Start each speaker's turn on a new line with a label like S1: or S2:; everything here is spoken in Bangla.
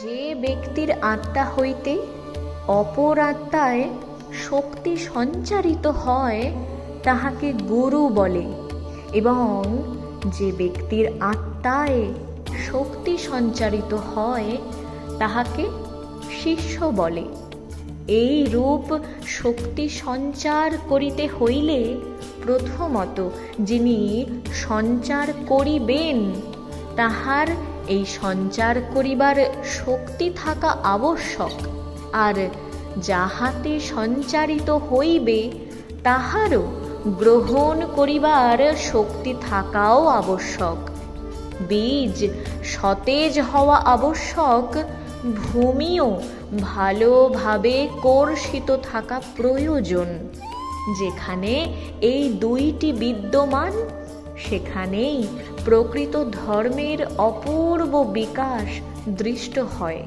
S1: যে ব্যক্তির আত্মা হইতে অপর আত্মায় শক্তি সঞ্চারিত হয় তাহাকে গুরু বলে, এবং যে ব্যক্তির আত্মায় শক্তি সঞ্চারিত হয় তাহাকে শিষ্য বলে। এই রূপ শক্তি সঞ্চার করিতে হইলে প্রথমত যিনি সঞ্চার করিবেন তাহার এই সঞ্চার করিবার শক্তি থাকা আবশ্যক, আর যাহাতে সঞ্চারিত হইবে তাহারও গ্রহণ করিবার শক্তি থাকাও আবশ্যক। বীজ সতেজ হওয়া আবশ্যক, ভূমিও ভালোভাবে কর্ষিত থাকা প্রয়োজন। যেখানে এই দুইটি বিদ্যমান সেখানেই প্রকৃত ধর্মের অপূর্ব বিকাশ দৃষ্ট হয়।